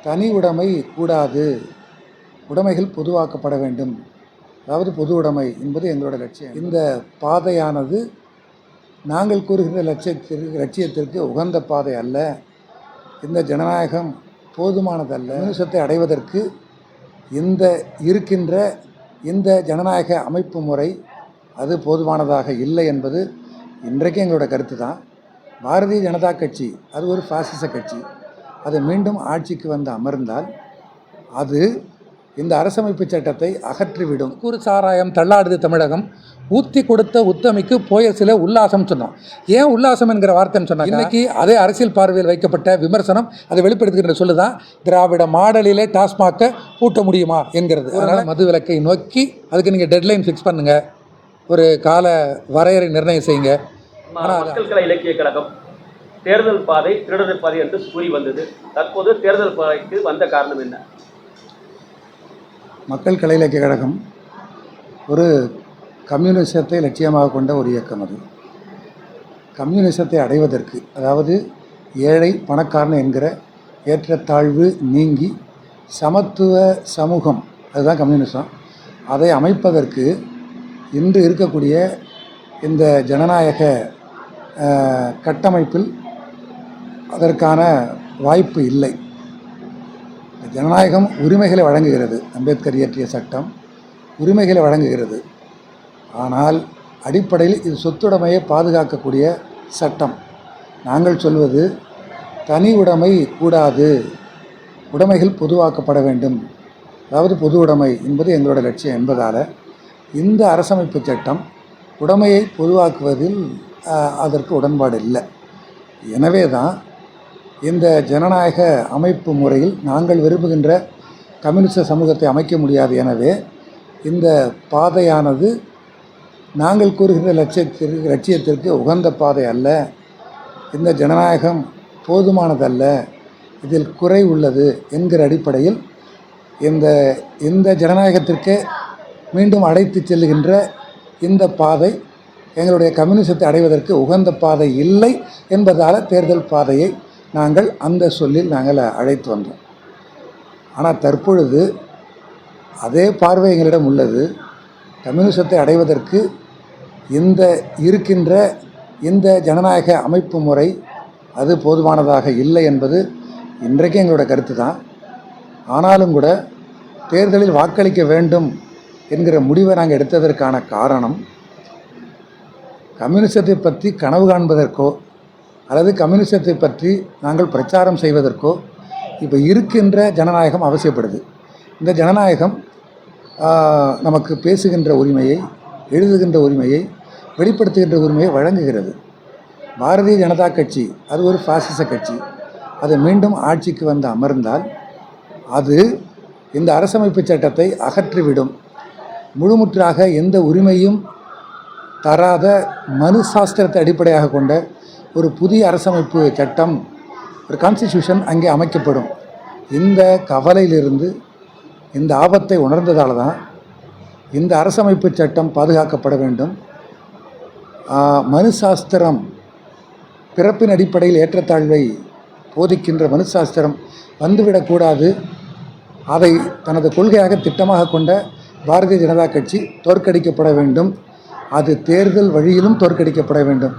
தனி உடைமை கூடாது, உடைமைகள் பொதுவாக்கப்பட வேண்டும். அதாவது பொது உடைமை என்பது எங்களோட லட்சியம். இந்த பாதையானது நாங்கள் கூறுகிற லட்சியத்திற்கு உகந்த பாதை அல்ல. இந்த ஜனநாயகம் போதுமானதல்ல. கம்யூனிசத்தை அடைவதற்கு இருக்கின்ற இந்த ஜனநாயக அமைப்பு முறை அது போதுமானதாக இல்லை என்பது இன்றைக்கு எங்களோட கருத்து தான். பாரதிய ஜனதா கட்சி அது ஒரு பாசிச கட்சி. அது மீண்டும் ஆட்சிக்கு வந்து அமர்ந்தால் அது இந்த அரசமைப்பு சட்டத்தை அகற்றிவிடும். கூறு சாராயம் தள்ளாடுது தமிழகம், ஊத்தி கொடுத்த உத்தமிக்கு போய சில உல்லாசம் சொன்னோம். ஏன் உல்லாசம் என்கிற வார்த்தைன்னு சொன்னாங்க. இன்னைக்கு அதே அரசியல் பார்வையில் வைக்கப்பட்ட விமர்சனம் அதை வெளிப்படுத்துகின்ற சொல்லுதான் திராவிட மாடலிலே டாஸ்மாகை பூட்ட முடியுமா என்கிறது. அதனால் மது விலக்கை நோக்கி அதுக்கு நீங்கள் டெட்லைன் ஃபிக்ஸ் பண்ணுங்கள், ஒரு கால வரையறை நிர்ணயம் செய்யுங்க. மக்கள் கலை இலக்கிய கழகம் தேர்தல் பாதை திருடர் பாதை என்று கூறி வந்தது. தற்போது தேர்தல் பாதைக்கு வந்த காரணம் என்ன? மக்கள் கலை இலக்கிய கழகம் ஒரு கம்யூனிசத்தை லட்சியமாக கொண்ட ஒரு இயக்கம். அது கம்யூனிசத்தை அடைவதற்கு, அதாவது ஏழை பணக்காரன் என்கிற ஏற்றத்தாழ்வு நீங்கி சமத்துவ சமூகம், அதுதான் கம்யூனிசம். அதை அமைப்பதற்கு இன்று இருக்கக்கூடிய இந்த ஜனநாயக கட்டமைப்பில் அதற்கான வாய்ப்பு இல்லை. ஜனநாயகம் உரிமைகளை வழங்குகிறது. அம்பேத்கர் இயற்றிய சட்டம் உரிமைகளை வழங்குகிறது. ஆனால் அடிப்படையில் இது சொத்துடைமையை பாதுகாக்கக்கூடிய சட்டம். நாங்கள் சொல்வது தனி உடைமை கூடாது, உடைமைகள் பொதுவாக்கப்பட வேண்டும். அதாவது பொது உடைமை என்பது எங்களோட லட்சியம் என்பதால் இந்த அரசமைப்பு சட்டம் உடைமையை பொதுவாக்குவதில் அதற்கு உடன்பாடு இல்லை. எனவே தான் இந்த ஜனநாயக அமைப்பு முறையில் நாங்கள் விரும்புகின்ற கம்யூனிஸ்ட சமூகத்தை அமைக்க முடியாது. எனவே இந்த பாதையானது நாங்கள் கூறுகிற லட்சியத்திற்கு உகந்த பாதை அல்ல. இந்த ஜனநாயகம் போதுமானதல்ல, இதில் குறை உள்ளது என்கிற அடிப்படையில் இந்த ஜனநாயகத்திற்கு மீண்டும் அழைத்து செல்லுகின்ற இந்த பாதை எங்களுடைய கம்யூனிசத்தை அடைவதற்கு உகந்த பாதை இல்லை என்பதால் தேர்தல் பாதையை நாங்கள் அந்த சொல்லில் அழைத்து வந்தோம். ஆனால் தற்பொழுது அதே பார்வை எங்களிடம் உள்ளது. கம்யூனிசத்தை அடைவதற்கு இருக்கின்ற இந்த ஜனநாயக அமைப்பு முறை அது போதுமானதாக இல்லை என்பது இன்றைக்கு எங்களோட கருத்து தான். ஆனாலும் கூட தேர்தலில் வாக்களிக்க வேண்டும் என்கிற முடிவை நாங்கள் எடுத்ததற்கான காரணம், கம்யூனிசத்தை பற்றி கனவு காண்பதற்கோ அல்லது கம்யூனிசத்தை பற்றி நாங்கள் பிரச்சாரம் செய்வதற்கோ இப்போ இருக்கின்ற ஜனநாயகம் அவசியப்படுது. இந்த ஜனநாயகம் நமக்கு பேசுகின்ற உரிமையை, எழுதுகின்ற உரிமையை, வெளிப்படுத்துகின்ற உரிமையை வழங்குகிறது. பாரதிய ஜனதா கட்சி அது ஒரு பாசிச கட்சி. அது மீண்டும் ஆட்சிக்கு வந்து அமர்ந்தால் அது இந்த அரசமைப்பு சட்டத்தை அகற்றிவிடும். முழுமுற்றாக எந்த உரிமையும் தராத மனு சாஸ்திரத்தை அடிப்படையாக கொண்ட ஒரு புதிய அரசமைப்பு சட்டம், ஒரு கான்ஸ்டிடியூஷன் அங்கே அமைக்கப்படும். இந்த கவலையிலிருந்து, இந்த ஆபத்தை உணர்ந்ததால் தான் இந்த அரசமைப்பு சட்டம் பாதுகாக்கப்பட வேண்டும். மனு சாஸ்திரம், பிறப்பின் அடிப்படையில் ஏற்றத்தாழ்வை போதிக்கின்ற மனு சாஸ்திரம் வந்துவிடக்கூடாது. அதை தனது கொள்கையாக திட்டமாக கொண்ட பாரதிய ஜனதா கட்சி தோற்கடிக்கப்பட வேண்டும். அது தேர்தல் வழியிலும் தோற்கடிக்கப்பட வேண்டும்.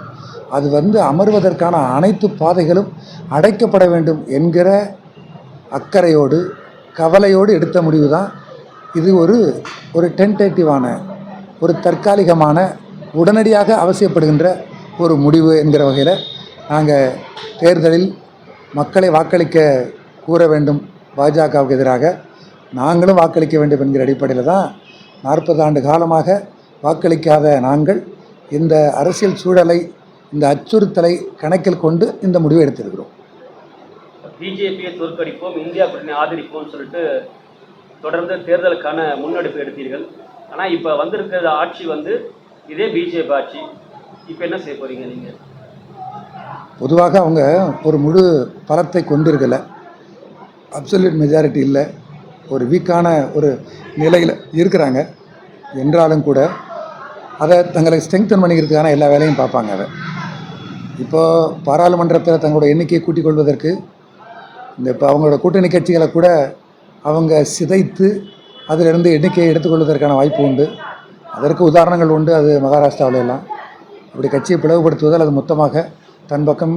அது அமர்வதற்கான அனைத்து பாதைகளும் அடைக்கப்பட வேண்டும் என்கிற அக்கறையோடு, கவலையோடு எடுத்த முடிவு தான் இது. ஒரு டென்டேட்டிவான, ஒரு தற்காலிகமான, உடனடியாக அவசியப்படுகின்ற ஒரு முடிவு என்கிற வகையில் நாங்கள் தேர்தலில் மக்களை வாக்களிக்க கூற வேண்டும். பாஜகவுக்கு எதிராக நாங்களும் வாக்களிக்க வேண்டும் என்கிற அடிப்படையில் தான் 40 ஆண்டு காலமாக வாக்களிக்காத நாங்கள் இந்த அரசியல் சூழலை, இந்த அச்சுறுத்தலை கணக்கில் கொண்டு இந்த முடிவை எடுத்திருக்கிறோம். பிஜேபியை தோற்கடிப்போம், இந்தியா கூட்டணி ஆதரிப்போம்னு சொல்லிட்டு தொடர்ந்து தேர்தலுக்கான முன்னெடுப்பு எடுத்தீர்கள். ஆனால் இப்போ வந்திருக்கிற ஆட்சி இதே பிஜேபி ஆட்சி. இப்போ என்ன செய்ய போகிறீங்க நீங்கள்? பொதுவாக அவங்க ஒரு முழு பலத்தை கொண்டிருக்கலை, அப்சல்யூட் மெஜாரிட்டி இல்லை, ஒரு வீக்கான ஒரு நிலையில் இருக்கிறாங்க. என்றாலும் கூட அதை தங்களை ஸ்ட்ரெங்தன் பண்ணிக்கிறதுக்கான எல்லா வேலையும் பார்ப்பாங்க. அதை இப்போது பாராளுமன்றத்தில் தங்களோட எண்ணிக்கையை கூட்டிக் கொள்வதற்கு இப்போ அவங்களோட கூட்டணி கட்சிகளை கூட அவங்க சிதைத்து அதிலிருந்து எண்ணிக்கையை எடுத்துக்கொள்வதற்கான வாய்ப்பு உண்டு. அதற்கு உதாரணங்கள் உண்டு. அது மகாராஷ்டிராவில எல்லாம் அப்படி கட்சியை பிளவுபடுத்துவதால் அது மொத்தமாக தன் பக்கம்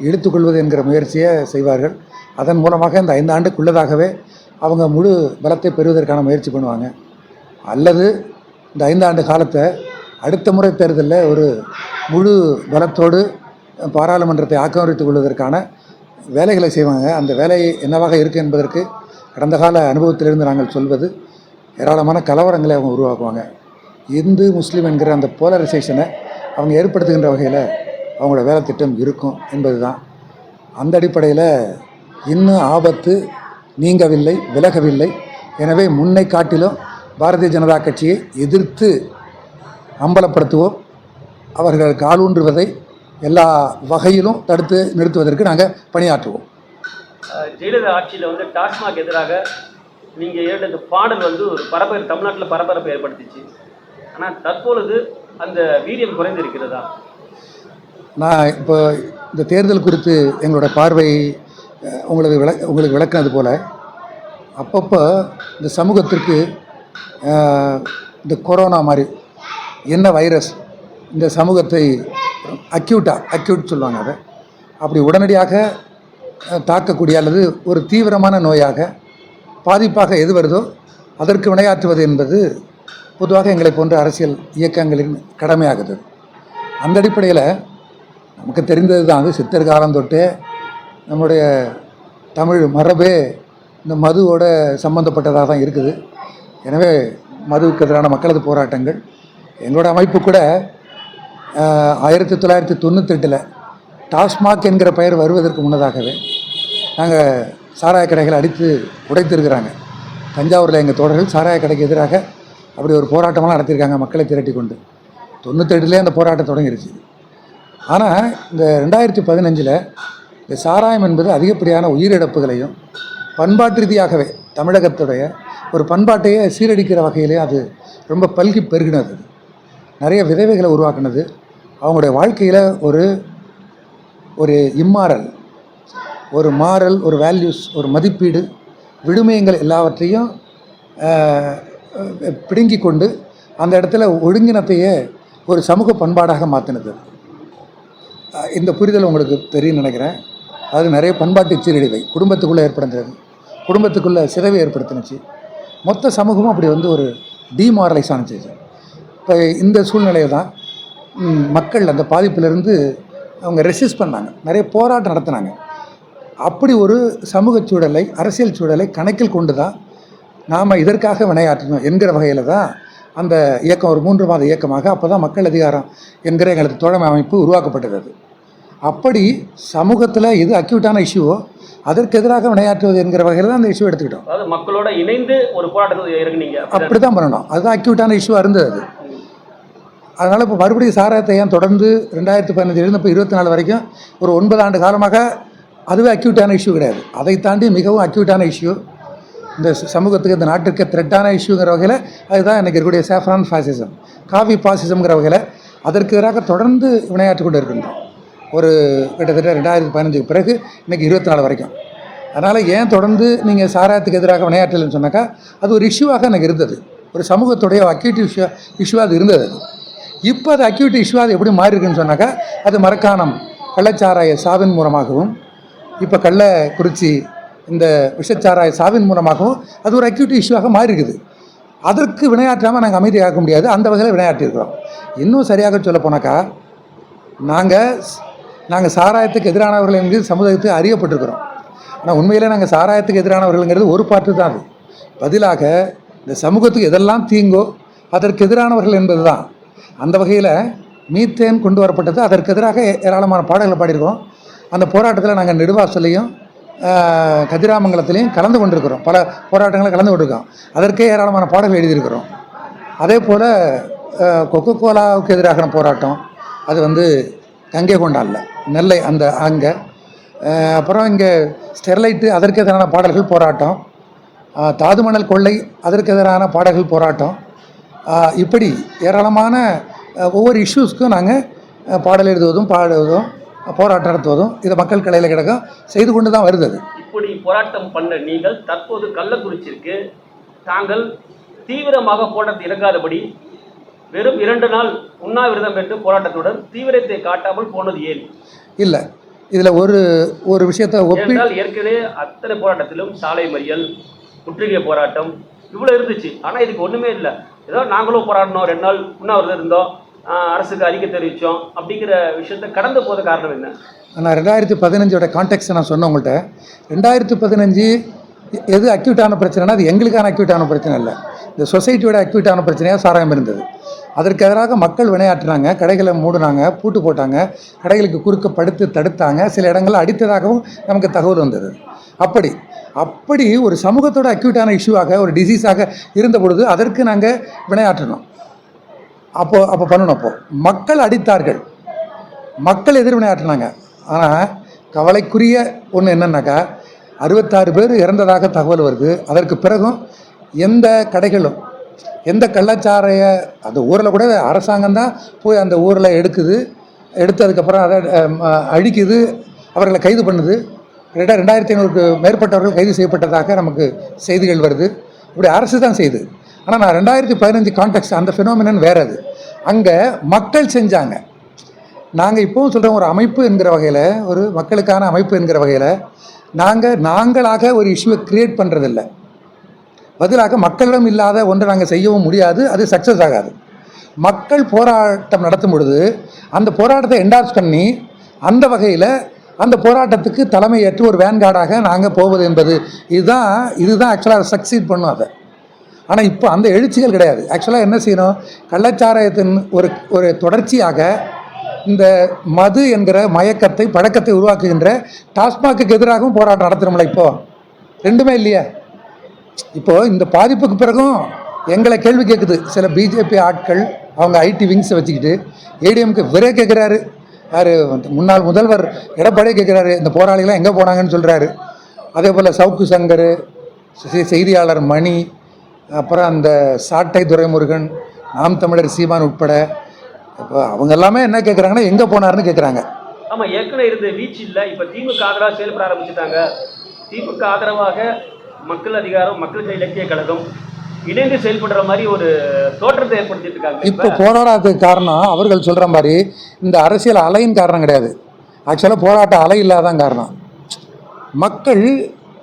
இழுத்துக்கொள்வது என்கிற முயற்சியை செய்வார்கள். அதன் மூலமாக இந்த 5 ஆண்டுக்குள்ளதாகவே அவங்க முழு பலத்தை பெறுவதற்கான முயற்சி பண்ணுவாங்க. அல்லது இந்த 5 ஆண்டு காலத்தை அடுத்த முறை தேர்தலில் ஒரு முழு பலத்தோடு பாராளுமன்றத்தை ஆக்கிரமித்துக் கொள்வதற்கான வேலைகளை செய்வாங்க. அந்த வேலை என்னவாக இருக்குது என்பதற்கு கடந்த கால அனுபவத்திலிருந்து நாங்கள் சொல்வது, ஏராளமான கலவரங்களை அவங்க உருவாக்குவாங்க. இந்து முஸ்லீம் என்கிற அந்த போலரைசேஷனை அவங்க ஏற்படுத்துகின்ற வகையில் அவங்களோட வேலை திட்டம் இருக்கும் என்பது தான். அந்த அடிப்படையில் இன்னும் ஆபத்து நீங்கவில்லை, விலகவில்லை. எனவே முன்னை காட்டிலும் பாரதிய ஜனதா கட்சியை எதிர்த்து அம்பலப்படுத்துவோம். அவர்கள் காலூன்றுவதை எல்லா வகையிலும் தடுத்து நிறுத்துவதற்கு நாங்கள் பணியாற்றுவோம். ஜெயலலிதா ஆட்சியில் வந்து டாஸ்மாக் எதிராக நீங்கள் ஏற்ற பாடல் வந்து ஒரு பரபரப்பு தமிழ்நாட்டில் பரபரப்பை ஏற்படுத்திச்சு. ஆனால் தற்பொழுது அந்த வீரியம் குறைந்திருக்கிறதா? நான் இப்போ இந்த தேர்தல் குறித்து எங்களோட பார்வை உங்களுக்கு விளக்குனது போல், அப்பப்போ இந்த சமூகத்திற்கு இந்த கொரோனா மாதிரி என்ன வைரஸ் இந்த சமூகத்தை அக்யூட் சொல்லுவாங்க, அதை அப்படி உடனடியாக தாக்கக்கூடிய அல்லது ஒரு தீவிரமான நோயாக பாதிப்பாக எது வருதோ அதற்கு வினையாற்றுவது என்பது பொதுவாக எங்களை போன்ற அரசியல் இயக்கங்களின் கடமையாகுது. அந்த அடிப்படையில் நமக்கு தெரிந்தது தான், அது சித்தர் காலம் தொட்டே நம்முடைய தமிழ் மரபே இந்த மதுவோட சம்மந்தப்பட்டதாக தான் இருக்குது. எனவே மதுவுக்கு எதிரான மக்களது போராட்டங்கள், எங்களோட அமைப்பு கூட 1998 டாஸ்மாக் என்கிற பெயர் வருவதற்கு முன்னதாகவே நாங்கள் சாராய கடைகளை அடித்து உடைத்திருக்கிறாங்க. தஞ்சாவூரில் எங்கள் தோழர்கள் சாராய கடைக்கு எதிராக அப்படி ஒரு போராட்டமெல்லாம் நடத்தியிருக்காங்க, மக்களை திரட்டி கொண்டு. 98 அந்த போராட்டம் தொடங்கிருச்சு. ஆனால் இந்த 2015 இந்த சாராயம் என்பது அதிகப்படியான உயிரிழப்புகளையும் பண்பாட்டு ரீதியாகவே தமிழகத்துடைய ஒரு பண்பாட்டையே சீரடிக்கிற வகையிலே அது ரொம்ப பல்கி பெருகினது. நிறைய விதவைகளை உருவாக்குனது. அவங்களுடைய வாழ்க்கையில் ஒரு இம்மாரல், ஒரு மாரல், ஒரு வேல்யூஸ், ஒரு மதிப்பீடு, விழுமியங்கள் எல்லாவற்றையும் பிடுங்கி கொண்டு அந்த இடத்துல ஒழுங்கினத்தையே ஒரு சமூக பண்பாடாக மாற்றினது. இந்த புரிதல் உங்களுக்கு தெரியும் நினைக்கிறேன். அது நிறைய பண்பாட்டு சீரழிவை குடும்பத்துக்குள்ளே ஏற்படுத்துறது, குடும்பத்துக்குள்ளே சிதைவை ஏற்படுத்தினுச்சு. மொத்த சமூகமும் அப்படி வந்து ஒரு டீமாரலைஸ் ஆனிச்சு. இப்போ இந்த சூழ்நிலையில் தான் மக்கள் அந்த பாதிப்பிலிருந்து அவங்க ரெசிஸ்ட் பண்ணாங்க, நிறைய போராட்டம் நடத்தினாங்க. அப்படி ஒரு சமூக சூழலை, அரசியல் சூழலை கணக்கில் கொண்டு தான் நாம் இதற்காக வினையாற்றணும் என்கிற வகையில் தான் அந்த இயக்கம் ஒரு 3 மாத இயக்கமாக அப்போ தான் மக்கள் அதிகாரம் என்கிற எங்களது தோழமை அமைப்பு உருவாக்கப்பட்டது. அப்படி சமூகத்தில் எது அக்யூட்டான இஷ்யூவோ அதற்கு எதிராக வினையாற்றுவது என்கிற வகையில் தான் அந்த இஷ்யூ எடுத்துக்கிட்டோம். அதாவது மக்களோட இணைந்து ஒரு போராட்டத்தை இறங்குனீங்க, அப்படி தான் பண்ணணும். அதுதான் அக்யூட்டான இஷ்யூவாக இருந்தது அது. அதனால் இப்போ மறுபடியும் சாராயத்தை ஏன் தொடர்ந்து 2015 இப்போ 24 வரைக்கும் ஒரு 9 ஆண்டு காலமாக அதுவே அக்யூட்டான இஷ்யூ கிடையாது. அதை தாண்டி மிகவும் அக்யூட்டான இஷ்யூ, இந்த சமூகத்துக்கு, இந்த நாட்டுக்கு த்ரெட்டான இஷ்யூங்கிற வகையில் அதுதான் எனக்கு இருக்கக்கூடிய சேஃப்ரான் ஃபாசிசம், காவி பாசிசம்ங்கிற வகையில் அதற்கு எதிராக தொடர்ந்து வினையாற்றி கொண்டு இருக்கின்றோம். ஒரு கிட்டத்தட்ட 2015 பிறகு இன்றைக்கி 24 வரைக்கும். அதனால் ஏன் தொடர்ந்து நீங்கள் சாராயத்துக்கு எதிராக வினையாற்றலைன்னு சொன்னாக்கா அது ஒரு இஷ்யூவாக எனக்கு இருந்தது, ஒரு சமூகத்துடைய அக்யூட் இஷ்யூவாக அது இருந்தது. இப்போ அது அக்யூட் இஷ்யூவாக அது எப்படி மாறி இருக்குன்னு சொன்னாக்கா அது மரக்காணம் கள்ளச்சாராய சாவின் மூலமாகவும், இப்போ கள்ளக்குறிச்சி இந்த விஷச்சாராய சாவின் மூலமாகவும் அது ஒரு அக்யூட் இஷ்யூவாக மாறி இருக்குது. அதற்கு வினையாற்றாமல் நாங்கள் அமைதியாக்க முடியாது, அந்த வகையில் வினையாற்றிருக்கிறோம். இன்னும் சரியாக சொல்ல போனாக்கா நாங்கள் சாராயத்துக்கு எதிரானவர்கள் என்கிறது சமுதாயத்துக்கு அறியப்பட்டிருக்கிறோம். ஆனால் உண்மையிலே நாங்கள் சாராயத்துக்கு எதிரானவர்கள்ங்கிறது ஒரு பாட்டு தான். அது பதிலாக இந்த சமூகத்துக்கு எதெல்லாம் தீங்கோ அதற்கு எதிரானவர்கள் என்பது தான். அந்த வகையில் மீத்தேன் கொண்டு வரப்பட்டது, அதற்கு எதிராக ஏராளமான பாடல்களை பாடியிருக்கிறோம். அந்த போராட்டத்தில் நாங்கள் நெடுவாசலையும் கதிராமங்கலத்திலையும் கலந்து கொண்டிருக்கிறோம், பல போராட்டங்களை கலந்து கொண்டிருக்கோம். அதற்கே ஏராளமான பாடல்கள் எழுதியிருக்கிறோம். அதே போல் கொக்கோ கோலாவுக்கு எதிரான போராட்டம், அது வந்து கங்கை கொண்டாடல, நெல்லை அந்த அங்கே. அப்புறம் இங்கே ஸ்டெர்லைட்டு, அதற்கு எதிரான பாடல்கள் போராட்டம். தாதுமணல் கொள்ளை, அதற்கு எதிரான பாடல்கள் போராட்டம். இப்படி ஏராளமான ஒவ்வொரு இஷ்யூஸ்க்கும் நாங்கள் பாடல் எழுதுவதும் பாடுவதும் போராட்டம் நடத்துவதும் இதை மக்கள் கலையில் கிடக்கும் செய்து கொண்டு தான் வருது. அப்படி போராட்டம் பண்ண நீங்கள் தற்போது கள்ளக்குறிச்சிக்கு தாங்கள் தீவிரமாக போராட்டத்தில் இறங்காதபடி வெறும் 2 நாள் உண்ணாவிரதம் என்று போராட்டத்துடன் தீவிரத்தை காட்டாமல் போனது ஏன்? இல்லை, இதில் ஒரு விஷயத்தை ஏனென்றால் ஏற்கனவே அத்தனை போராட்டத்திலும் சாலை மறியல், முற்றுகை போராட்டம் இவ்வளோ இருந்துச்சு. ஆனால் இதுக்கு ஒன்றுமே இல்லை. ஏதோ நாங்களும் போராடினோம், 2 நாள் உண்ணாவிரதம் இருந்தோம், அரசுக்கு அறிக்கை தெரிவித்தோம் அப்படிங்கிற விஷயத்தை கடந்து போத காரணம் என்ன? நான் 2015 கான்டெக்ட் நான் சொன்னேன் உங்கள்கிட்ட. 2015 எது அக்யூட்டான பிரச்சனைனா அது எங்களுக்கான அக்யூட்டான பிரச்சனை இல்லை, இந்த சொசைட்டியோட அக்யூட்டான பிரச்சனையாக சாராயம் இருந்தது. அதற்கு எதிராக மக்கள் வினையாற்றினாங்க, கடைகளை மூடினாங்க, பூட்டு போட்டாங்க, கடைகளுக்கு குறுக்க படுத்து தடுத்தாங்க, சில இடங்களில் அடித்ததாகவும் நமக்கு தகவல் வந்தது. அப்படி ஒரு சமூகத்தோட அக்யூட்டான இஷ்யூவாக ஒரு டிசீஸாக இருந்த பொழுது அதற்கு நாங்கள் வினையாற்றினோம். அப்போ பண்ணணும். அப்போது மக்கள் அடித்தார்கள், மக்கள் எதிர்வினையாற்றினாங்க. ஆனால் கவலைக்குரிய ஒன்று என்னன்னாக்கா 66 பேர் இறந்ததாக தகவல் வருது. அதற்கு பிறகும் எந்த கடைகளும் எந்த கள்ளச்சாரைய அந்த ஊரில் கூட அரசாங்கம் தான் போய் அந்த ஊரில் எடுத்ததுக்கப்புறம் அதை அழிக்குது, அவர்களை கைது பண்ணுது. 2500க்கு மேற்பட்டவர்கள் கைது செய்யப்பட்டதாக நமக்கு செய்திகள் வருது. இப்படி அரசு தான் செய்யுது. ஆனால் நான் 2015 கான்டெக்ட் அந்த ஃபினோமினன் வேறு. அது அங்கே மக்கள் செஞ்சாங்க. நாங்கள் இப்போவும் சொல்கிறோம், ஒரு அமைப்பு என்கிற வகையில், ஒரு மக்களுக்கான அமைப்பு என்கிற வகையில் நாங்களாக ஒரு இஷ்யூவை க்ரியேட் பண்ணுறதில்ல. பதிலாக மக்களிடம் இல்லாத ஒன்றை நாங்கள் செய்யவும் முடியாது, அது சக்ஸஸ் ஆகாது. மக்கள் போராட்டம் நடத்தும் பொழுது அந்த போராட்டத்தை என்டார்ஸ் பண்ணி அந்த வகையில் அந்த போராட்டத்துக்கு தலைமை ஏற்று ஒரு வேன்கார்டாக நாங்கள் போவது என்பது இதுதான் ஆக்சுவலாக சக்சீட் பண்ணும் அதை. ஆனால் இப்போ அந்த எழுச்சிகள் கிடையாது. ஆக்சுவலாக என்ன செய்யணும், கள்ளச்சாராயத்தின் ஒரு தொடர்ச்சியாக இந்த மது என்கிற மயக்கத்தை பழக்கத்தை உருவாக்குகின்ற டாஸ்மாக்கு எதிராகவும் போராட்டம் நடத்துகிறோம்ல. இப்போது ரெண்டுமே இல்லையா? இப்போது இந்த பாதிப்புக்கு பிறகும் எங்களை கேள்வி கேட்குது சில பிஜேபி ஆட்கள், அவங்க ஐடி விங்ஸை வச்சுக்கிட்டு. ஏடிஎம்க்கு விரே கேட்குறாரு, யார் முன்னாள் முதல்வர் எடப்பாடியே கேட்குறாரு, இந்த போராளிகளாம் எங்கே போனாங்கன்னு சொல்கிறாரு. அதே போல் சவுக்கு சங்கர், செய்தியாளர் மணி, அப்புறம் அந்த சாட்டை துரைமுருகன், நாம் தமிழர் சீமான் உட்பட இப்போ அவங்க எல்லாமே என்ன கேட்குறாங்கன்னா எங்கே போனாருன்னு கேட்குறாங்க. ஆமாம், ஏற்கனவே இருந்த வீச்சு இல்லை, இப்போ திமுக ஆதரவாக செயல்பட ஆரம்பிச்சுட்டாங்க. திமுக ஆதரவாக மக்கள் அதிகாரம், மக்கள் இலக்கிய கழகம் இணைந்து செயல்படுற மாதிரி ஒரு தோற்றத்தை ஏற்படுத்திட்டு இருக்காங்க. இப்போ போராடாததுக்கு காரணம் அவர்கள் சொல்கிற மாதிரி இந்த அரசியல் அலையின் காரணம் கிடையாது. ஆக்சுவலாக போராட்ட அலை இல்லாதான் காரணம். மக்கள்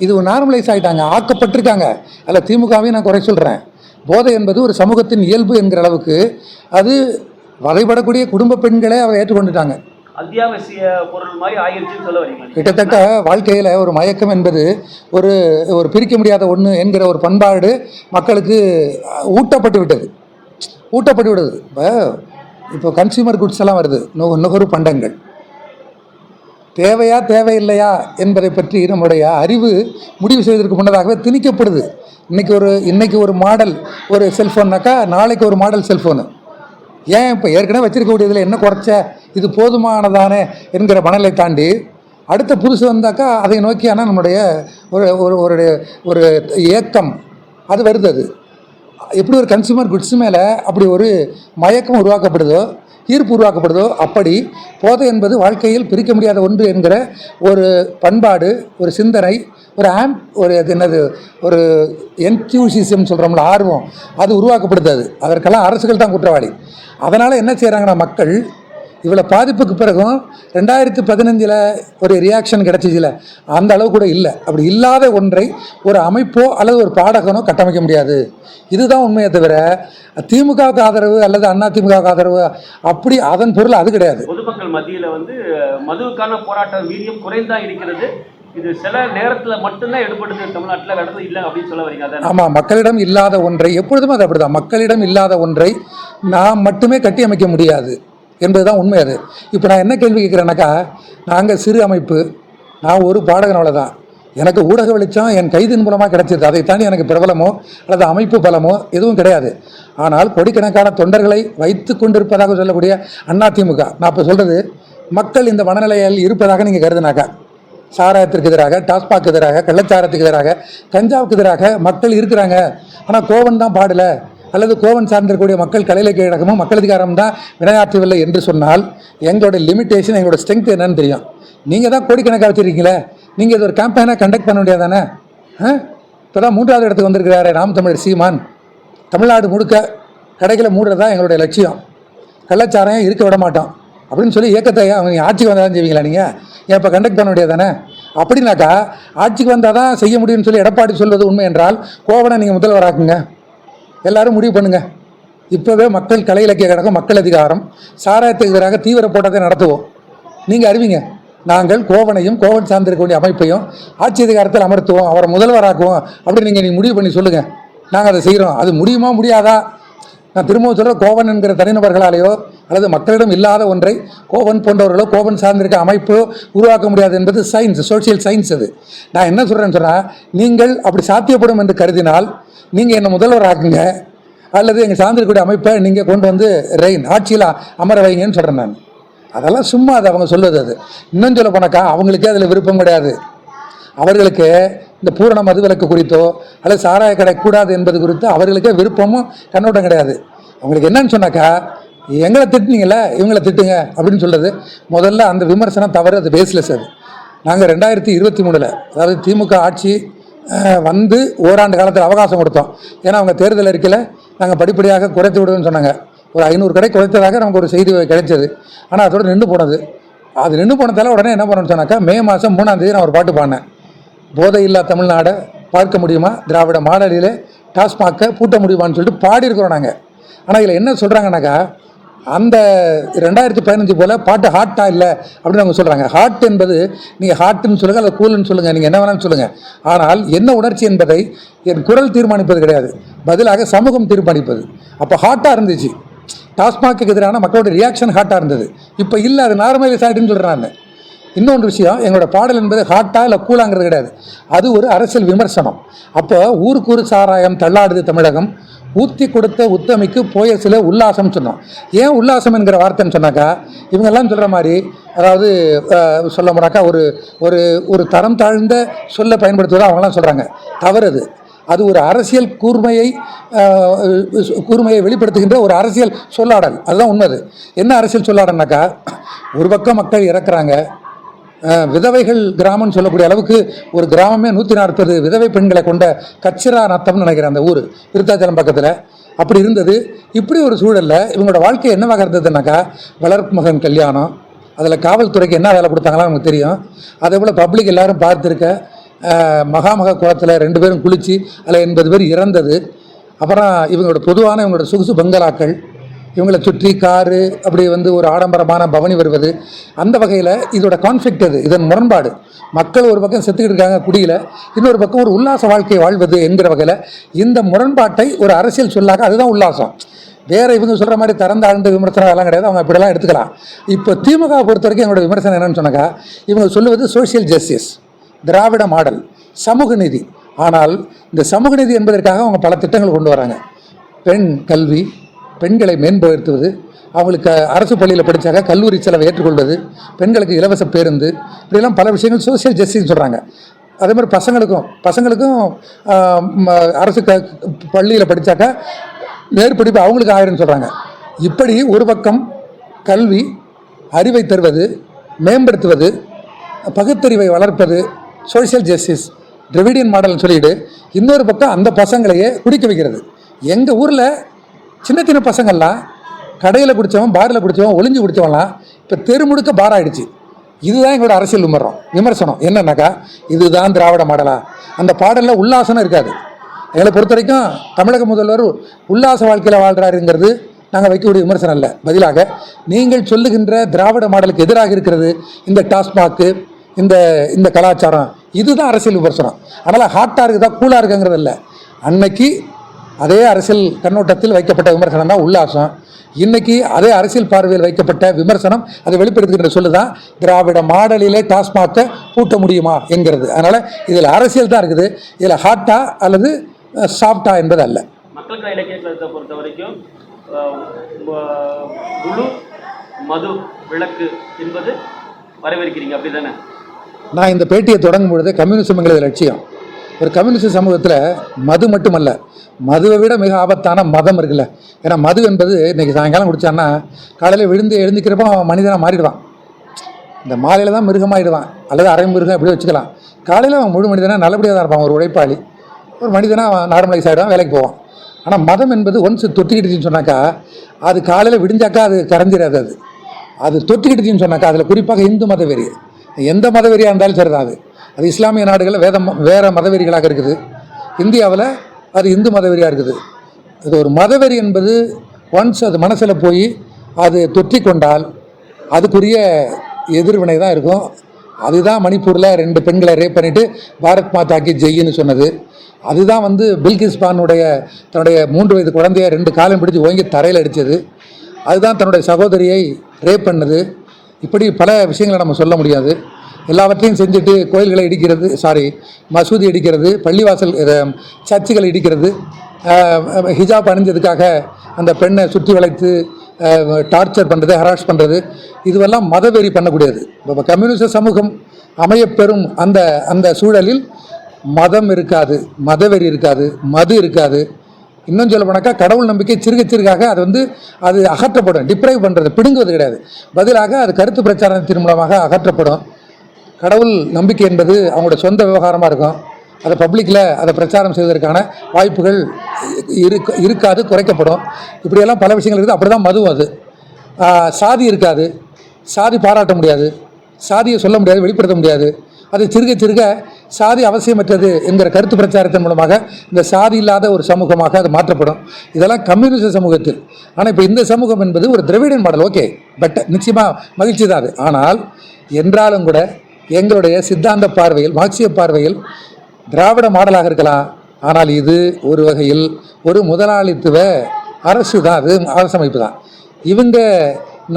இது நார்மலைஸ் ஆகிட்டாங்க, ஆக்கப்பட்டிருக்காங்க. அதில் திமுகவையும் நான் குறை சொல்கிறேன். போதை என்பது ஒரு சமூகத்தின் இயல்பு என்கிற அளவுக்கு அது வதைபடக்கூடிய குடும்ப பெண்களே அவரை ஏற்றுக்கொண்டுட்டாங்க. அத்தியாவசிய பொருள் மாதிரி ஆகிருச்சுன்னு சொல்ல வரீங்க. கிட்டத்தட்ட வாழ்க்கையில் ஒரு மயக்கம் என்பது ஒரு பிரிக்க முடியாத ஒன்று என்கிற ஒரு பண்பாடு மக்களுக்கு ஊட்டப்பட்டு விட்டது. இப்போ கன்சியூமர் குட்ஸ் எல்லாம் வருது, நுகர்வு பண்டங்கள். தேவையா தேவையில்லையா என்பதை பற்றி நம்முடைய அறிவு முடிவு செய்வதற்கு முன்னதாகவே திணிக்கப்படுது. இன்னைக்கு ஒரு மாடல் ஒரு செல்ஃபோன்னாக்கா நாளைக்கு ஒரு மாடல் செல்ஃபோனு. ஏன் இப்போ ஏற்கனவே வச்சிருக்கக்கூடியதில் என்ன குறைச்ச, இது போதுமானதானே என்கிற மனநிலை தாண்டி அடுத்த புதுசு வந்தாக்கா அதை நோக்கியான நம்முடைய ஒரு ஏக்கம் அது வருது. அது எப்படி ஒரு கன்சூமர் குட்ஸ் மேலே அப்படி ஒரு மயக்கம் உருவாக்கப்படுதோ, ஈர்ப்பு உருவாக்கப்படுதோ, அப்படி போதை என்பது வாழ்க்கையில் பிரிக்க முடியாத ஒன்று என்கிற ஒரு பண்பாடு, ஒரு சிந்தனை, ஒரு என்த்யூசிசம் சொல்கிறோம்ல, ஆர்வம், அது உருவாக்கப்படுது. அதற்கெல்லாம் அரசுகள் தான் குற்றவாளி. அதனால் என்ன செய்கிறாங்கன்னா, மக்கள் இவ்வளோ பாதிப்புக்கு பிறகும் 2015 ஒரு ரியாக்ஷன் கிடச்சிச்சில, அந்த அளவு கூட இல்லை. அப்படி இல்லாத ஒன்றை ஒரு அமைப்போ அல்லது ஒரு பாடகனோ கட்டமைக்க முடியாது. இதுதான் உண்மையை தவிர திமுகவுக்கு ஆதரவு அல்லது அண்ணா திமுகவுக்கு ஆதரவு அப்படி அதன் பொருள் அது கிடையாது. பொதுமக்கள் மத்தியில் மதுவுக்கான போராட்டம் வீரியம் குறைந்தா இருக்கிறது. இது சில நேரத்தில் மட்டும்தான் எடுபடுது, தமிழ்நாட்டில் நடந்தது இல்லை அப்படின்னு சொல்ல வரீங்க. ஆமாம், மக்களிடம் இல்லாத ஒன்றை எப்பொழுதுமே அது அப்படிதான். மக்களிடம் இல்லாத ஒன்றை நாம் மட்டுமே கட்டி அமைக்க முடியாது என்பதுதான் உண்மை. அது இப்போ நான் என்ன கேள்வி கேட்குறேன்னாக்கா, நாங்கள் சிறு அமைப்பு, நான் ஒரு பாடகனோட தான், எனக்கு ஊடக வெளிச்சம் என் கைதின் மூலமாக கிடைச்சிது. அதை தாண்டி எனக்கு பிரபலமோ அல்லது அமைப்பு பலமோ எதுவும் கிடையாது. ஆனால் கோடிக்கணக்கான தொண்டர்களை வைத்து கொண்டிருப்பதாக சொல்லக்கூடிய அதிமுக, நான் இப்போ சொல்கிறது மக்கள் இந்த மனநிலையில் இருப்பதாக நீங்கள் கருதுனாக்கா, சாராயத்திற்கு எதிராக, டாஸ்மாக் எதிராக, கள்ளச்சாரத்துக்கு எதிராக, கஞ்சாவுக்கு எதிராக மக்கள் இருக்கிறாங்க. ஆனால் கோவன் தான் பாடலை அல்லது கோவன் சார்ந்திருக்கக்கூடிய மக்கள் கலை இலக்கிய கழகமும் மக்கள் அதிகாரம் தான் வினையாற்றவில்லை என்று சொன்னால் எங்களோட லிமிட்டேஷன், எங்களோட ஸ்ட்ரென்த் என்னன்னு தெரியும். நீங்கள் தான் கோடிக்கணக்காக வச்சுருக்கீங்களே, நீங்கள் இது ஒரு கேம்பெயினாக கண்டக்ட் பண்ண முடியாது தானே? இப்போ தான் 3வது இடத்துக்கு வந்திருக்கிறாரு நாம் தமிழர் சீமான். தமிழ்நாடு முழுக்க கடைகளை மூடுறதா எங்களுடைய லட்சியம், கள்ளச்சாரம் இருக்க விட மாட்டோம் அப்படின்னு சொல்லி இயக்கத்தை அவங்க ஆட்சிக்கு வந்தால் தான் செய்வீங்களா? நீங்கள் ஏன் இப்போ கண்டக்ட் பண்ண முடியாது தானே? அப்படின்னாக்கா ஆட்சிக்கு வந்தால் தான் செய்ய முடியும்னு சொல்லி எடப்பாடி சொல்வது உண்மை என்றால் கோவனை நீங்கள் முதல்வராக்குங்க, எல்லாரும் முடிவு பண்ணுங்கள். இப்போவே மக்கள் கலை இலக்கிய கழகம், மக்கள் அதிகாரம், சாராயத்துக்கு எதிராக தீவிர போராட்டத்தை நடத்துவோம். நீங்கள் அறிவிங்க, நாங்கள் கோவனையும் கோவன் சார்ந்திருக்கக்கூடிய அமைப்பையும் ஆட்சி அதிகாரத்தில் அமர்த்துவோம், அவரை முதல்வராக்குவோம் அப்படின்னு நீங்கள் முடிவு பண்ணி சொல்லுங்கள். நாங்கள் அதை செய்கிறோம். அது முடியுமா முடியாதா? நான் திரும்பவும் சொல்கிறேன், கோவன் என்கிற தனிநபர்களாலேயோ அல்லது மக்களிடம் இல்லாத ஒன்றை கோவன் போன்றவர்களோ கோவன் சார்ந்திருக்க அமைப்போ உருவாக்க முடியாது என்பது சயின்ஸ், சோசியல் சயின்ஸ். அது நான் என்ன சொல்கிறேன்னு சொன்னால், நீங்கள் அப்படி சாத்தியப்படும் என்று கருதினால் நீங்கள் என்னை முதல்வராக்குங்க, அல்லது எங்கள் சார்ந்திருக்கக்கூடிய அமைப்பை நீங்கள் கொண்டு வந்து ஆட்சியில் அமர வைங்கன்னு சொல்கிறேன் நான். அதெல்லாம் சும்மா அது அவங்க சொல்லுவது. அது இன்னும் சொல்ல போனாக்கா அவங்களுக்கே அதில் விருப்பம் கிடையாது. அவர்களுக்கு இந்த பூரண மதுவிலக்கு குறித்தோ அல்லது சாராய கடை கூடாது என்பது குறித்து அவர்களுக்கே விருப்பமும் கண்ணோட்டம் கிடையாது. அவங்களுக்கு என்னன்னு சொன்னாக்கா, எங்களை திட்டுனீங்களே இவங்களை திட்டுங்க அப்படின்னு சொல்கிறது முதல்ல அந்த விமர்சனம் தவறு, அது பேஸ்லெஸ். அது நாங்கள் 2023 அதாவது திமுக ஆட்சி வந்து ஓராண்டு காலத்தில் அவகாசம் கொடுத்தோம். ஏன்னா அவங்க தேர்தல் அறிக்கையில் நாங்கள் படிப்படியாக குறைத்து விடுவோம்னு சொன்னாங்க. ஒரு 500 கடை குறைத்ததாக நமக்கு ஒரு செய்தி கிடைச்சது. ஆனால் அதோடு நின்று போனது. அது நின்று போனதால உடனே என்ன பண்ணணும்னு சொன்னாக்கா, மே மாதம் 3ஆம் தேதி நான் ஒரு பாட்டு பாடினேன். போதையில்லா தமிழ்நாடை பார்க்க முடியுமா, திராவிட மாடலிலே டாஸ்மாகை பூட்ட முடியுமான்னு சொல்லிட்டு பாடியிருக்கிறோம் நாங்கள். ஆனால் இதில் என்ன சொல்கிறாங்கன்னாக்கா, அந்த 2015 போல் பாட்டு ஹாட்டா இல்லை அப்படின்னு அவங்க சொல்கிறாங்க. ஹாட் என்பது நீங்கள் ஹாட்டுன்னு சொல்லுங்கள் அல்லது கூலுன்னு சொல்லுங்கள், நீங்கள் என்ன வேணாலும் சொல்லுங்கள். ஆனால் என்ன உணர்ச்சி என்பதை என் குரல் தீர்மானிப்பது கிடையாது, பதிலாக சமூகம் தீர்மானிப்பது. அப்போ ஹாட்டாக இருந்துச்சு, டாஸ்மாக்கு எதிரான மக்களோட ரியாக்ஷன் ஹாட்டாக இருந்தது. இப்போ இல்லை, அது நார்மலைஸ் ஆகிட்டுன்னு சொல்கிறேன் நான். இன்னொன்று விஷயம், எங்களோட பாடல் என்பது ஹாட்டா இல்லை கூலாங்கிறது கிடையாது, அது ஒரு அரசியல் விமர்சனம். அப்போ ஊருக்கு சாராயம் தள்ளாடுது தமிழகம், ஊற்றி கொடுத்த உத்தமிக்கு போய சில உல்லாசம் சொன்னோம். ஏன் உல்லாசம் என்கிற வார்த்தைன்னு சொன்னாக்கா, இவங்கெல்லாம் சொல்கிற மாதிரி, அதாவது சொல்ல போனாக்கா ஒரு ஒரு ஒரு தரம் தாழ்ந்த சொல்ல பயன்படுத்துவதாக அவங்களாம் சொல்கிறாங்க. தவறு. அது ஒரு அரசியல் கூர்மையை வெளிப்படுத்துகின்ற ஒரு அரசியல் சொல்லாடல். அதுதான் உண்மை. என்ன அரசியல் சொல்லாடல்னாக்கா, ஒரு பக்கம் மக்கள் இறக்குறாங்க, விதவைகள் கிராமம்னு சொல்லக்கூடிய அளவுக்கு ஒரு கிராமமே 140 விதவை பெண்களை கொண்ட கச்சிரா நத்தம்னு நினைக்கிறேன் அந்த ஊர், விருத்தாச்சலம் பக்கத்தில். அப்படி இருந்தது. இப்படி ஒரு சூழலில் இவங்களோட வாழ்க்கை என்னவாக இருந்ததுனாக்கா, வளர்ப்பு மகன் கல்யாணம், அதில் காவல்துறைக்கு என்ன வேலை கொடுத்தாங்களோ நமக்கு தெரியும். அதே போல் பப்ளிக் எல்லோரும் பார்த்துருக்க மகாமக குளத்தில் 2 பேரும் குளித்து அதில் 80 பேர் இறந்தது. அப்புறம் இவங்களோட பொதுவான இவங்களோட சொகுசு பங்களாக்கள், இவங்களை சுற்றி காரு, அப்படி ஒரு ஆடம்பரமான பவனி வருவது. அந்த வகையில் இதோட கான்ஃப்ளிக்ட், இதன் முரண்பாடு. மக்கள் ஒரு பக்கம் செத்துக்கிட்டு இருக்காங்க குடியில், இன்னொரு பக்கம் ஒரு உல்லாச வாழ்க்கை வாழ்வது என்கிற வகையில் இந்த முரண்பாட்டை ஒரு அரசியல் சொல்லாக, அதுதான் உல்லாசம். வேறு இவங்க சொல்கிற மாதிரி திறந்த ஆழ்ந்த விமர்சனம் எல்லாம் கிடையாது, அவங்க அப்படிலாம் எடுத்துக்கலாம். இப்போ திமுக பொறுத்த வரைக்கும் என்னோட விமர்சனம் என்னன்னு சொன்னாக்கா, இவங்க சொல்லுவது சோஷியல் ஜஸ்டிஸ், திராவிட மாடல், சமூக நீதி. ஆனால் இந்த சமூக நீதி என்பதற்காக அவங்க பல திட்டங்கள் கொண்டு வராங்க. பெண் கல்வி, பெண்களை மேம்படுத்துவது, அவங்களுக்கு அரசு பள்ளியில் படித்தாக்க கல்லூரி செலவை ஏற்றுக்கொள்வது, பெண்களுக்கு இலவச பேருந்து, இப்படிலாம் பல விஷயங்கள் சோசியல் ஜஸ்டிஸ் சொல்கிறாங்க. அதே மாதிரி பசங்களுக்கும் அரசு பள்ளியில் படித்தாக்கா மேற்படிப்பு அவங்களுக்கு 1000 சொல்கிறாங்க. இப்படி ஒரு பக்கம் கல்வி, அறிவை தருவது, மேம்படுத்துவது, பகுத்தறிவை வளர்ப்பது, சோஷியல் ஜஸ்டிஸ், டிராவிடியன் மாடல்னு சொல்லிட்டு இன்னொரு பக்கம் அந்த பசங்களையே குடிக்க வைக்கிறது. எங்கள் ஊரில் சின்ன சின்ன பசங்கள்லாம் கடையில் குடித்தவன், பாரில் குடித்தவன், ஒளிஞ்சு குடித்தவன்லாம் இப்போ தெரு முழுக்க பார் ஆகிடுச்சு. இதுதான் எங்களோட அரசியல் விமர்சனம். என்னன்னாக்கா, இதுதான் திராவிட மாடலா? அந்த பாடலில் உல்லாசனம் இருக்காது. எங்களை பொறுத்த வரைக்கும் தமிழக முதல்வர் உல்லாச வாழ்க்கையில் வாழ்கிறாருங்கிறது நாங்கள் வைக்கக்கூடிய விமர்சனம் இல்லை. பதிலாக நீங்கள் சொல்லுகின்ற திராவிட மாடலுக்கு எதிராக இருக்கிறது இந்த டாஸ்மாக்கு, இந்த கலாச்சாரம், இதுதான் அரசியல் விமர்சனம். அதனால் ஹாட்டாக இருக்குதா கூலாக இருக்குங்கிறது இல்லை. அன்னைக்கு அதே அரசியல் கண்ணோட்டத்தில் வைக்கப்பட்ட விமர்சனம் தான் உல்லாசம். இன்றைக்கி அதே அரசியல் பார்வையில் வைக்கப்பட்ட விமர்சனம் அதை வெளிப்படுத்துகின்ற சொல்லுதான் திராவிட மாடலிலே டாஸ்மாகை பூட்ட முடியுமா என்கிறது. அதனால் இதில் அரசியல் தான் இருக்குது, இதில் ஹாட்டா அல்லது சாஃப்டா என்பது அல்ல. மக்கள் கலை இலக்கியத்தை பொறுத்த வரைக்கும் முழு மது விலக்கு என்பது வரவேற்கிறீங்க, அப்படி தானே? நான் இந்த பேட்டியை தொடங்கும் பொழுது கம்யூனிசம் எங்களது லட்சியம். ஒரு கம்யூனிஸ்ட் சமூகத்தில் மது மட்டுமல்ல, மதுவை விட மிக ஆபத்தான மதம் இருக்குல்ல. ஏன்னா மது என்பது இன்றைக்கி சாயங்காலம் குடித்தான்னா காலையில் எழுந்திக்கிறப்போ அவன் மனிதனாக மாறிடுவான். இந்த மாலையில் தான் மிருகமாகிடுவான், அல்லது அரை மிருகம் எப்படி வச்சுக்கலாம். காலையில் அவன் முழு மனிதனாக நல்லபடியாக தான் இருப்பான், ஒரு உழைப்பாளி, ஒரு மனிதனாக அவன் நார்மலைஸ் ஆகிடுவான், வேலைக்கு போவான். ஆனால் மதம் என்பது ஒன்ஸ் தொட்டிக்கிட்டுச்சின்னு சொன்னாக்கா அது காலையில் விடிஞ்சாக்கா அது கரைஞ்சிடாது. அது தொட்டிக்கிட்டுச்சின்னு சொன்னாக்கா அதில் குறிப்பாக இந்து மதவெறி, எந்த மதவெறியாக இருந்தாலும் சரிதான். அது இஸ்லாமிய நாடுகளில் வேறு மதவெறிகளாக இருக்குது, இந்தியாவில் அது இந்து மதவெறியாக இருக்குது. இது ஒரு மதவெறி என்பது ஒன்ஸ் அது மனசில் போய் அது தொற்றி கொண்டால் அதுக்குரிய எதிர்வினை தான் இருக்கும். அதுதான் மணிப்பூரில் 2 பெண்களை ரேப் பண்ணிவிட்டு பாரத் மாதாக்கு ஜெயின்னு சொன்னது. அதுதான் பில்கிஸ் பானுடைய தன்னுடைய 3 வயது குழந்தைய 2 காலம் பிடிச்சி ஓங்கி தரையில் அடித்தது. அதுதான் தன்னுடைய சகோதரியை ரேப் பண்ணது. இப்படி பல விஷயங்களை நம்ம சொல்ல முடியாது. எல்லாவற்றையும் செஞ்சுட்டு கோயில்களை இடிக்கிறது, மசூதி இடிக்கிறது, பள்ளிவாசல் சர்ச்சுகளை இடிக்கிறது, ஹிஜாப் அணிஞ்சதுக்காக அந்த பெண்ணை சுற்றி வளைத்து டார்ச்சர் பண்ணுறது, ஹராஸ் பண்ணுறது, இதுவெல்லாம் மதவெறி பண்ணக்கூடியது. இப்போ கம்யூனிச சமூகம் அமையப்பெறும் அந்த அந்த சூழலில் மதம் இருக்காது, மதவெறி இருக்காது, மது இருக்காது. இன்னும் சொல்ல போனாக்கா கடவுள் நம்பிக்கை சிறுகாக அது அகற்றப்படும். டிப்ரைவ் பண்ணுறது, பிடுங்குவது கிடையாது. பதிலாக அது கருத்து பிரச்சாரத்தின் மூலமாக அகற்றப்படும். கடவுள் நம்பிக்கை என்பது அவங்களோட சொந்த விவகாரமாக இருக்கும். அதை பப்ளிக்கில் அதை பிரச்சாரம் செய்வதற்கான வாய்ப்புகள் இருக்காது, குறைக்கப்படும். இப்படியெல்லாம் பல விஷயங்கள் இருக்குது. அப்படி தான் மதுவும். அது சாதி இருக்காது, சாதி பாராட்ட முடியாது, சாதியை சொல்ல முடியாது, வெளிப்படுத்த முடியாது. அது சிறுக சாதி அவசியமற்றது என்கிற கருத்து பிரச்சாரத்தின் மூலமாக இந்த சாதி இல்லாத ஒரு சமூகமாக அது மாற்றப்படும். இதெல்லாம் கம்யூனிச சமூகத்தில். ஆனால் இப்போ இந்த சமூகம் என்பது ஒரு திராவிடன் மாடல். ஓகே, பட் நிச்சயமாக மகிழ்ச்சி தான் அது. ஆனால் என்றாலும் கூட எங்களுடைய சித்தாந்த பார்வையில், மார்க்சிய பார்வையில் திராவிட மாடலாக இருக்கலாம். ஆனால் இது ஒரு வகையில் ஒரு முதலாளித்துவ அரசு தான், அது அரசமைப்பு தான். இவங்க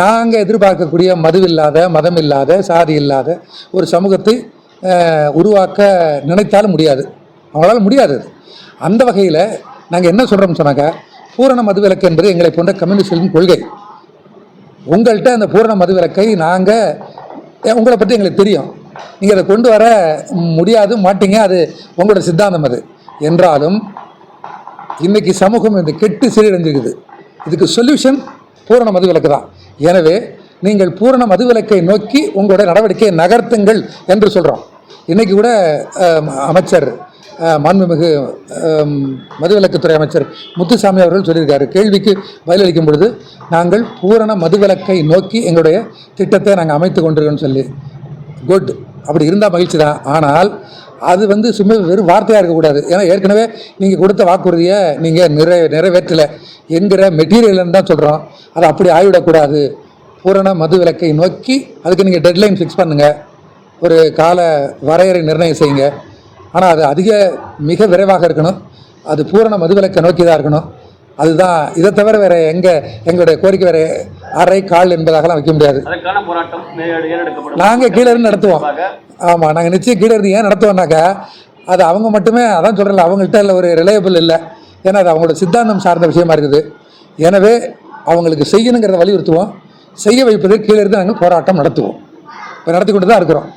நாங்கள் எதிர்பார்க்கக்கூடிய மதுவில்லாத, மதம் இல்லாத, சாதி இல்லாத ஒரு சமூகத்தை உருவாக்க நினைத்தாலும் முடியாது, அவங்களால முடியாது. அந்த வகையில் நாங்கள் என்ன சொல்கிறோம்னு சொன்னாக்கா, பூரண மதுவிலக்கு என்பது எங்களை போன்ற கம்யூனிஸ்டின் கொள்கை. உங்கள்கிட்ட அந்த பூரண மதுவிலக்கை உங்களை பற்றி எங்களுக்கு தெரியும், நீங்கள் அதை கொண்டு வர முடியாது, மாட்டீங்க, அது உங்களோட சித்தாந்தம். அது என்றாலும் இன்றைக்கி சமூகம் இந்த கெட்டு சீரழிஞ்சிருக்குது. இதுக்கு சொல்யூஷன் பூரண மதுவிலக்கு தான். எனவே நீங்கள் பூரண மதுவிலக்கை நோக்கி உங்களுடைய நடவடிக்கையை நகர்த்துங்கள் என்று சொல்கிறோம். இன்றைக்கி கூட அமைச்சர், மாண்புமிகு மதுவிலக்குத்துறை அமைச்சர் முத்துசாமி அவர்கள் சொல்லியிருக்காரு, கேள்விக்கு பதிலளிக்கும் பொழுது நாங்கள் பூரண மதுவிலக்கை நோக்கி எங்களுடைய திட்டத்தை நாங்கள் அமைத்து கொண்டிருக்கோன்னு சொல்லி. குட், அப்படி இருந்தால் மகிழ்ச்சி தான். ஆனால் அது சும்மா வெறும் வார்த்தையாக இருக்கக்கூடாது. ஏன்னா ஏற்கனவே நீங்கள் கொடுத்த வாக்குறுதியை நீங்கள் நிறைவேற்றலை என்கிற மெட்டீரியல்னு தான் சொல்கிறோம். அதை அப்படி ஆகிவிடக்கூடாது. பூரண மதுவிலக்கை நோக்கி அதுக்கு நீங்கள் டெட்லைன் ஃபிக்ஸ் பண்ணுங்கள், ஒரு கால வரையறை நிர்ணயம் செய்யுங்க. ஆனால் அது மிக விரைவாக இருக்கணும். அது பூரண மதுவிலக்கை நோக்கி தான் இருக்கணும். அதுதான். இதை தவிர வேறு எங்களுடைய கோரிக்கை வேறு அரை கால் என்பதாகலாம் வைக்க முடியாது. நாங்கள் கீழே இருந்து நடத்துவோம். ஆமாம், நாங்கள் நிச்சயம் கீழே இருந்து ஏன் நடத்துவோம்னாக்கா, அது அவங்க மட்டுமே, அதான் சொல்கிறல, அவங்கள்ட்ட இல்லை, ஒரு ரிலையபிள் இல்லை. ஏன்னா அது அவங்களோட சித்தாந்தம் சார்ந்த விஷயமா இருக்குது. எனவே அவங்களுக்கு செய்யணுங்கிறத வலியுறுத்துவோம். செய்ய வைப்பது கீழே இருந்து நாங்கள் போராட்டம் நடத்துவோம். இப்போ நடத்தி கொண்டு தான் இருக்கிறோம்.